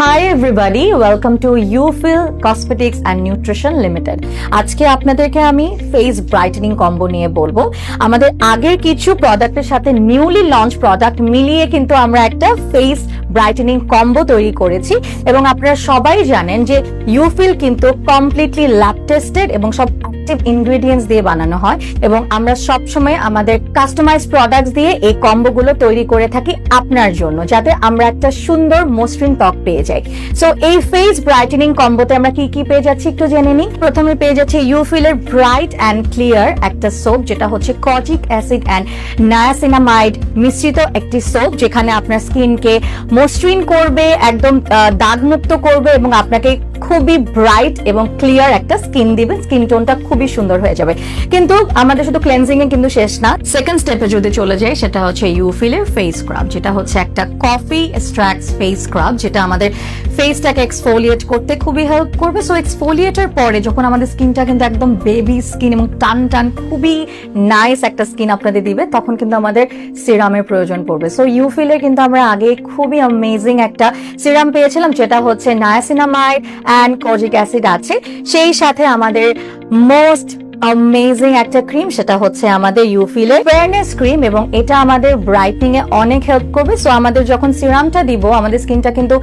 High everybody, welcome to Ufill cosmetics and nutrition limited. আজকে আপনাদেরকে আমি ফেস ব্রাইটেনিং কম্বো নিয়ে বলবো। আমাদের আগের কিছু প্রোডাক্টের সাথে নিউলি লঞ্চ প্রোডাক্ট মিলিয়ে কিন্তু আমরা একটা ফেস ব্রাইটেনিং কম্বো তৈরি করেছি এবং আপনারা সবাই জানেন যে ইউফিল কিন্তু কমপ্লিটলি ল্যাব টেস্টেড এবং সব অ্যাক্টিভ ইনগ্রেডিয়েন্টস দিয়ে বানানো হয় এবং আমরা সবসময় আমাদের কাস্টমাইজ প্রোডাক্টস দিয়ে এই কম্বোগুলো তৈরি করে থাকি আপনার জন্য, যাতে আমরা একটা সুন্দর মসৃণ ত্বক পেয়ে যাই। সো এই ফেস ব্রাইটেনিং কম্বোতে আমরা কি কি পেয়ে যাচ্ছি একটু জেনে নিই। প্রথমে পেয়ে যাচ্ছি ইউফিলের ব্রাইট অ্যান্ড ক্লিয়ার একটা সোপ, যেটা হচ্ছে কজিক অ্যাসিড অ্যান্ড নায়াসিনামাইড মিশ্রিত একটি সোপ, যেখানে আপনার স্কিনকে মসৃণ করবে, একদম দাগমুক্ত করবে এবং আপনাকে খুবই ব্রাইট এবং ক্লিয়ার একটা স্কিন দিবে। স্কিন টোনটা খুবই সুন্দর হয়ে যাবে। কিন্তু আমাদের শুধু ক্লেনজিং এ কিন্তু শেষ না। সেকেন্ড স্টেপে যদি চলে যাই, সেটা হচ্ছে ইউফিলের ফেস স্ক্রাব, যেটা হচ্ছে একটা কফি এক্সট্রাক্টস ফেস স্ক্রাব, যেটা আমাদের ফেসটাকে এক্সফোলিয়েট করতে খুবই হেল্প করবে। সো এক্সফোলিয়েটের পরে যখন আমাদের স্কিনটা কিন্তু একদম বেবি স্কিন এবং টান টান খুবই নাইস একটা স্কিন আপনাদের দিবে, তখন কিন্তু আমাদের সিরামের প্রয়োজন পড়বে। সো ইউফিলের কিন্তু আমরা আগে খুবই অ্যামেজিং একটা সিরাম পেয়েছিলাম, যেটা হচ্ছে নায়াসিনামাইড অ্যান্ড কজিক অ্যাসিড আছে, সেই সাথে আমাদের মোস্ট অ্যামেজিং একটা ক্রিম, সেটা হচ্ছে আমাদের ইউফিলের ফেয়ারনেস ক্রিম এবং এটা আমাদের ব্রাইটনিং এ অনেক হেল্প করবে। সো আমাদের যখন সিরামটা দিব, আমাদের স্কিনটা কিন্তু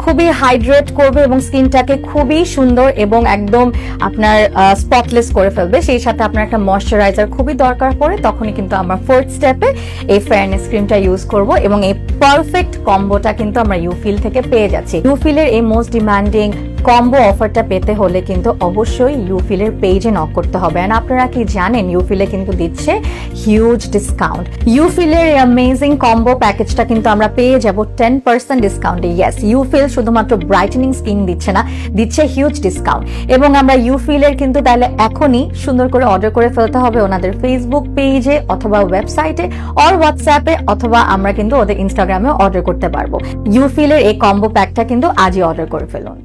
খুবই হাইড্রেট করবে এবং স্কিনটাকে খুবই সুন্দর এবং একদম আপনার স্পটলেস করে ফেলবে। সেই সাথে আপনার একটা ময়শ্চারাইজার খুবই দরকার পড়ে, তখনই কিন্তু আমরা ফোর্থ স্টেপে এই ফেয়ারনেস ক্রিমটা ইউজ করব এবং এই পারফেক্ট কম্বোটা কিন্তু আমরা ইউফিল থেকে পেয়ে যাচ্ছি। ইউফিলের এই মোস্ট ডিমান্ডিং কম্বো অফারটা পেতে হলে কিন্তু অবশ্যই ইউফিলের পেজে নক করতে হবে। আর আপনারা কি জানেন, ইউফিলে কিন্তু দিচ্ছে হিউজ ডিসকাউন্ট। ইউফিলের এই অ্যামেজিং কম্বো প্যাকেজটা কিন্তু আমরা পেয়ে যাব 10% ডিসকাউন্টে। ইয়েস, ইউফিল শুধুমাত্র ব্রাইটেনিং স্কিন দিচ্ছে না, দিচ্ছে হিউজ ডিসকাউন্ট। এবং আমরা ইউফিলের কিন্তু তাহলে এখনই সুন্দর করে অর্ডার করে ফেলতে হবে ওনাদের ফেসবুক পেজে অথবা ওয়েবসাইটে অর হোয়াটসঅ্যাপে, অথবা আমরা কিন্তু ওদের ইনস্টাগ্রামে অর্ডার করতে পারবো। ইউফিলের এই কম্বো প্যাকটা কিন্তু আজই অর্ডার করে ফেলুন।